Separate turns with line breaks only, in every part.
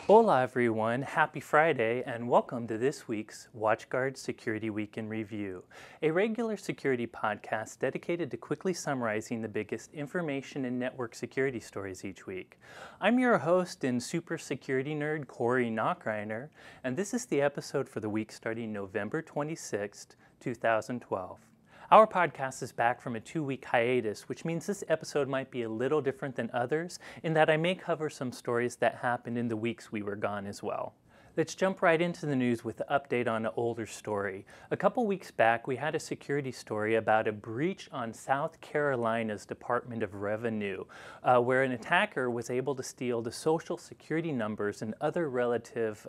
Hola everyone, happy Friday and welcome to this week's WatchGuard Security Week in Review, a regular security podcast dedicated to quickly summarizing the biggest information and network security stories each week. I'm your host and super security nerd, Corey Nachreiner, and this is the episode for the week starting November 26th, 2012. Our podcast is back from a 2-week hiatus, which means this episode might be a little different than others in that I may cover some stories that happened in the weeks we were gone as well. Let's jump right into the news with an update on an older story. A couple weeks back, we had a security story about a breach on South Carolina's Department of Revenue, where an attacker was able to steal the social security numbers and other relative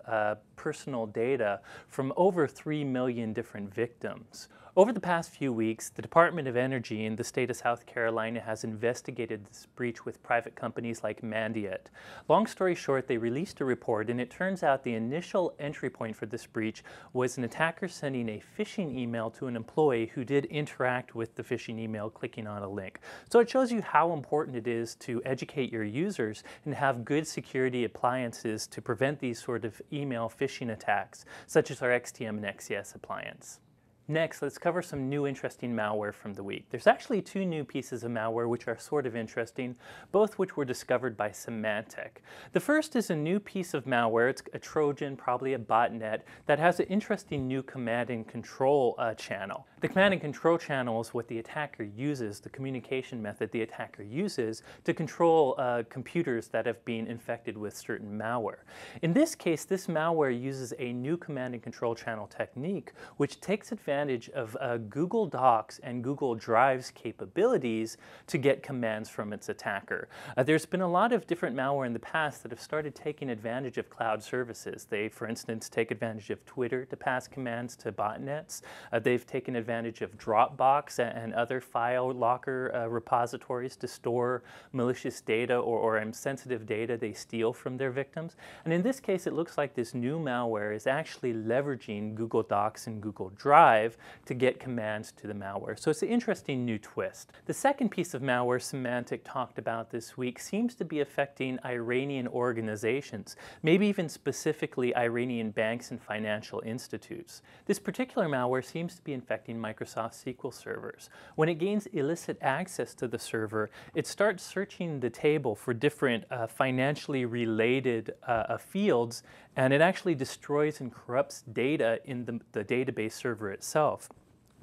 personal data from over 3 million different victims. Over the past few weeks, the Department of Energy in the state of South Carolina has investigated this breach with private companies like Mandiant. Long story short, they released a report, and it turns out the initial entry point for this breach was an attacker sending a phishing email to an employee who did interact with the phishing email clicking on a link. So it shows you how important it is to educate your users and have good security appliances to prevent these sort of email phishing attacks, such as our XTM and XCS appliance. Next, let's cover some new interesting malware from the week. There's actually 2 new pieces of malware which are sort of interesting, both which were discovered by Symantec. The first is a new piece of malware. It's a Trojan, probably a botnet, that has an interesting new command and control channel. The command and control channel is what the attacker uses, the communication method the attacker uses to control computers that have been infected with certain malware. In this case, this malware uses a new command and control channel technique which takes advantage of Google Docs and Google Drive's capabilities to get commands from its attacker. There's been a lot of different malware in the past that have started taking advantage of cloud services. They, for instance, take advantage of Twitter to pass commands to botnets. They've taken advantage of Dropbox and other file locker repositories to store malicious data or sensitive data they steal from their victims. And in this case, it looks like this new malware is actually leveraging Google Docs and Google Drive to get commands to the malware. So it's an interesting new twist. The second piece of malware Symantec talked about this week seems to be affecting Iranian organizations, maybe even specifically Iranian banks and financial institutes. This particular malware seems to be infecting Microsoft SQL servers. When it gains illicit access to the server, it starts searching the table for different financially related fields, and it actually destroys and corrupts data in the database server itself.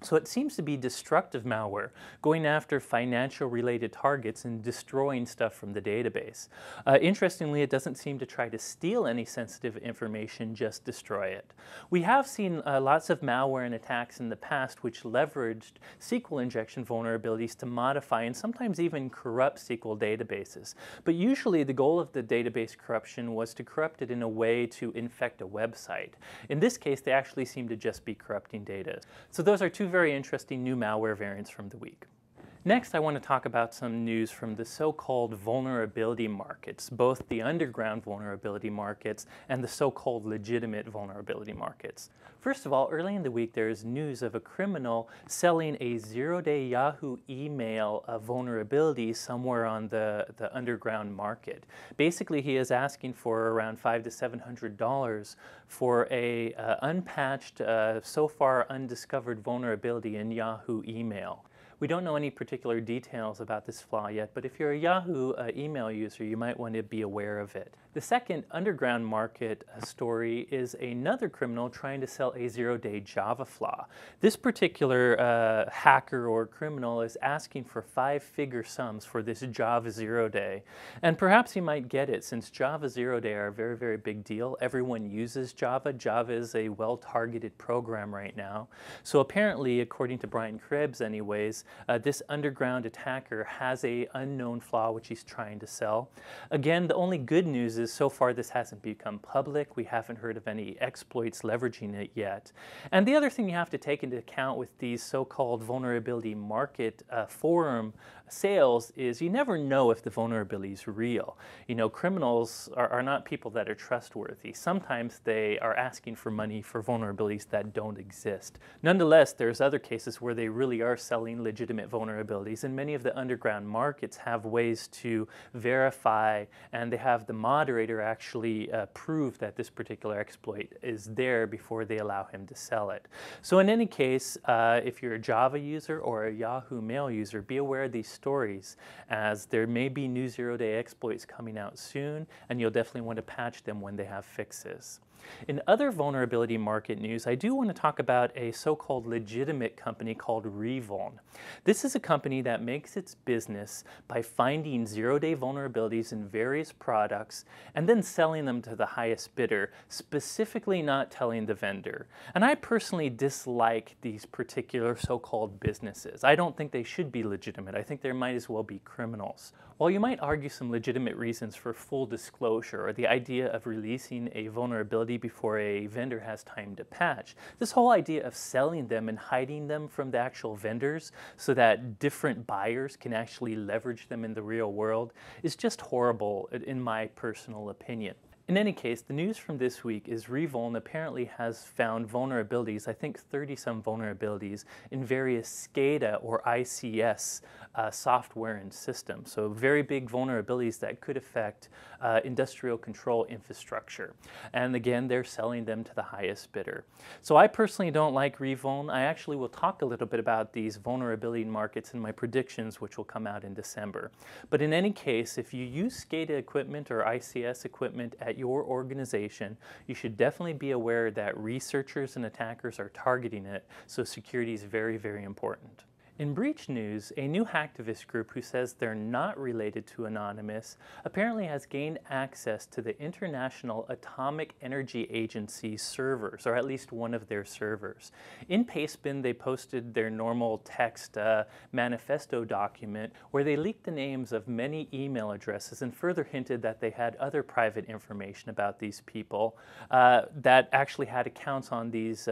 So it seems to be destructive malware, going after financial related targets and destroying stuff from the database. Interestingly, it doesn't seem to try to steal any sensitive information, just destroy it. We have seen lots of malware and attacks in the past which leveraged SQL injection vulnerabilities to modify and sometimes even corrupt SQL databases. But usually the goal of the database corruption was to corrupt it in a way to infect a website. In this case, they actually seem to just be corrupting data. So those are 2 very interesting new malware variants from the week. Next, I want to talk about some news from the so-called vulnerability markets, both the underground vulnerability markets and the so-called legitimate vulnerability markets. First of all, early in the week, there is news of a criminal selling a 0-day Yahoo email vulnerability somewhere on the underground market. Basically, he is asking for around $500 to $700 for a unpatched, so far undiscovered vulnerability in Yahoo email. We don't know any particular details about this flaw yet, but if you're a Yahoo email user, you might want to be aware of it. The second underground market story is another criminal trying to sell a 0-day Java flaw. This particular hacker or criminal is asking for 5-figure sums for this Java 0-day. And perhaps he might get it, since Java 0-day are a very, very big deal. Everyone uses Java. Java is a well-targeted program right now. So apparently, according to Brian Krebs anyways, This underground attacker has an unknown flaw which he's trying to sell. Again, the only good news is so far this hasn't become public. We haven't heard of any exploits leveraging it yet. And the other thing you have to take into account with these so-called vulnerability market forum sales is you never know if the vulnerability is real. You know, criminals are not people that are trustworthy. Sometimes they are asking for money for vulnerabilities that don't exist. Nonetheless, there's other cases where they really are selling legitimate vulnerabilities, and many of the underground markets have ways to verify, and they have the moderator actually prove that this particular exploit is there before they allow him to sell it. So in any case, if you're a Java user or a Yahoo Mail user, be aware of these stories, as there may be new zero-day exploits coming out soon, and you'll definitely want to patch them when they have fixes. In other vulnerability market news, I do want to talk about a so-called legitimate company called Revuln. This is a company that makes its business by finding zero-day vulnerabilities in various products and then selling them to the highest bidder, specifically not telling the vendor. And I personally dislike these particular so-called businesses. I don't think they should be legitimate. I think they might as well be criminals. While you might argue some legitimate reasons for full disclosure or the idea of releasing a vulnerability before a vendor has time to patch, this whole idea of selling them and hiding them from the actual vendors so that different buyers can actually leverage them in the real world is just horrible in my personal opinion. In any case, the news from this week is Revuln apparently has found vulnerabilities, I think 30-some vulnerabilities, in various SCADA or ICS software and systems. So very big vulnerabilities that could affect industrial control infrastructure. And again, they're selling them to the highest bidder. So I personally don't like Revuln. I actually will talk a little bit about these vulnerability markets in my predictions, which will come out in December. But in any case, if you use SCADA equipment or ICS equipment at your organization, you should definitely be aware that researchers and attackers are targeting it, so security is very, very important. In breach news, a new hacktivist group who says they're not related to Anonymous apparently has gained access to the International Atomic Energy Agency servers, or at least one of their servers. In Pastebin, they posted their normal text manifesto document where they leaked the names of many email addresses and further hinted that they had other private information about these people that actually had accounts on these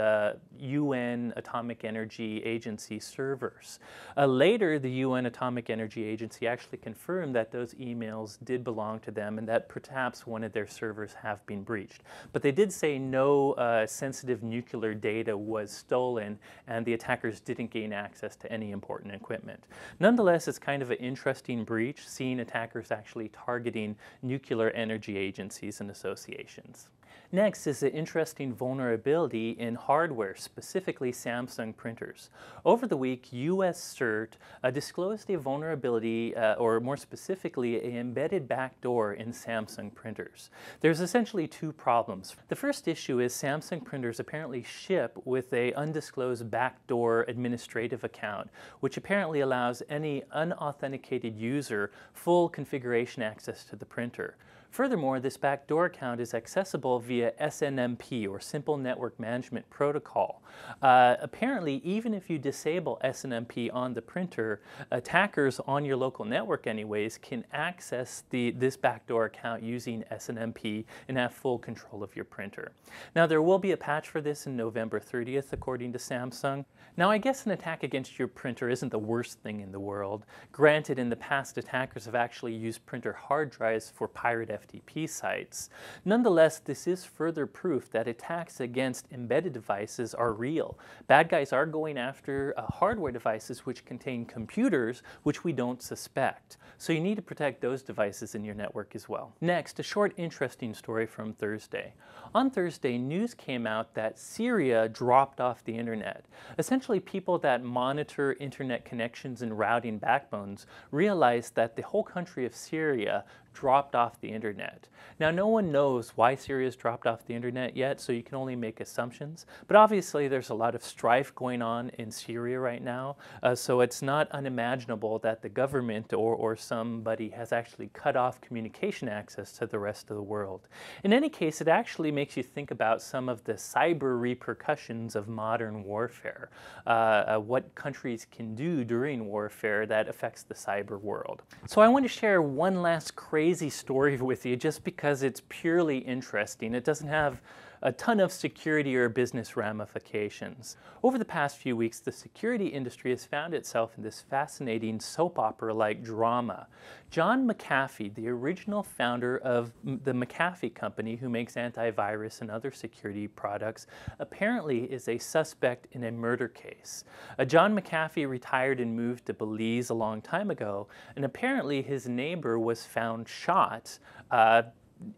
UN Atomic Energy Agency servers. Later, the UN Atomic Energy Agency actually confirmed that those emails did belong to them and that perhaps one of their servers have been breached. But they did say no sensitive nuclear data was stolen and the attackers didn't gain access to any important equipment. Nonetheless, it's kind of an interesting breach, seeing attackers actually targeting nuclear energy agencies and associations. Next is an interesting vulnerability in hardware, specifically Samsung printers. Over the week, US CERT disclosed a vulnerability, or more specifically, an embedded backdoor in Samsung printers. There's essentially two problems. The first issue is Samsung printers apparently ship with an undisclosed backdoor administrative account, which apparently allows any unauthenticated user full configuration access to the printer. Furthermore, this backdoor account is accessible via SNMP, or Simple Network Management Protocol. Apparently, even if you disable SNMP on the printer, attackers on your local network anyways can access this backdoor account using SNMP and have full control of your printer. Now, there will be a patch for this in November 30th, according to Samsung. Now, I guess an attack against your printer isn't the worst thing in the world. Granted, in the past, attackers have actually used printer hard drives for pirate FTP sites. Nonetheless, this is further proof that attacks against embedded devices are real. Bad guys are going after hardware devices which contain computers which we don't suspect. So you need to protect those devices in your network as well. Next, a short interesting story from Thursday. On Thursday, news came out that Syria dropped off the internet. Essentially, people that monitor internet connections and routing backbones realized that the whole country of Syria dropped off the internet. Now, no one knows why Syria's dropped off the internet yet, so you can only make assumptions. But obviously, there's a lot of strife going on in Syria right now, so it's not unimaginable that the government or somebody has actually cut off communication access to the rest of the world. In any case, it actually makes you think about some of the cyber repercussions of modern warfare, what countries can do during warfare that affects the cyber world. So I want to share one last crazy story with you just because it's purely interesting. It doesn't have a ton of security or business ramifications. Over the past few weeks, the security industry has found itself in this fascinating soap opera-like drama. John McAfee, the original founder of the McAfee company who makes antivirus and other security products, apparently is a suspect in a murder case. John McAfee retired and moved to Belize a long time ago, and apparently his neighbor was found shot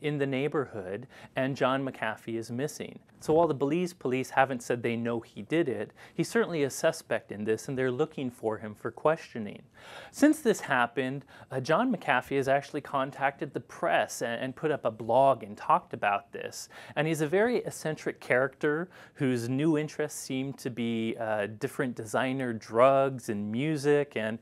in the neighborhood, and John McAfee is missing. So while the Belize police haven't said they know he did it, he's certainly a suspect in this, and they're looking for him for questioning. Since this happened, John McAfee has actually contacted the press and put up a blog and talked about this. And he's a very eccentric character whose new interests seem to be different designer drugs and music, and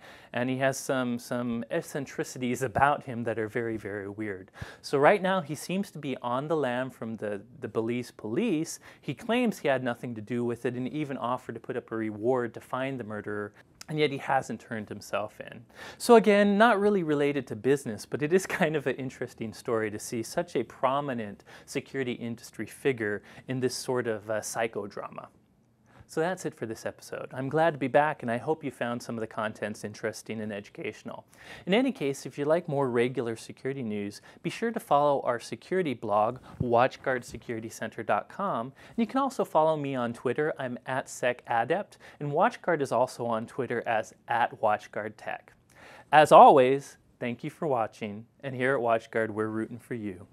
he has some eccentricities about him that are very, very weird. So right now he seems to be on the lam from the Belize police. He claims he had nothing to do with it and even offered to put up a reward to find the murderer, and yet he hasn't turned himself in. So again, not really related to business, but it is kind of an interesting story to see such a prominent security industry figure in this sort of psychodrama. So that's it for this episode. I'm glad to be back, and I hope you found some of the contents interesting and educational. In any case, if you like more regular security news, be sure to follow our security blog, WatchGuardSecurityCenter.com, and you can also follow me on Twitter. I'm @SecAdept, and WatchGuard is also on Twitter as @WatchGuardTech. As always, thank you for watching, and here at WatchGuard, we're rooting for you.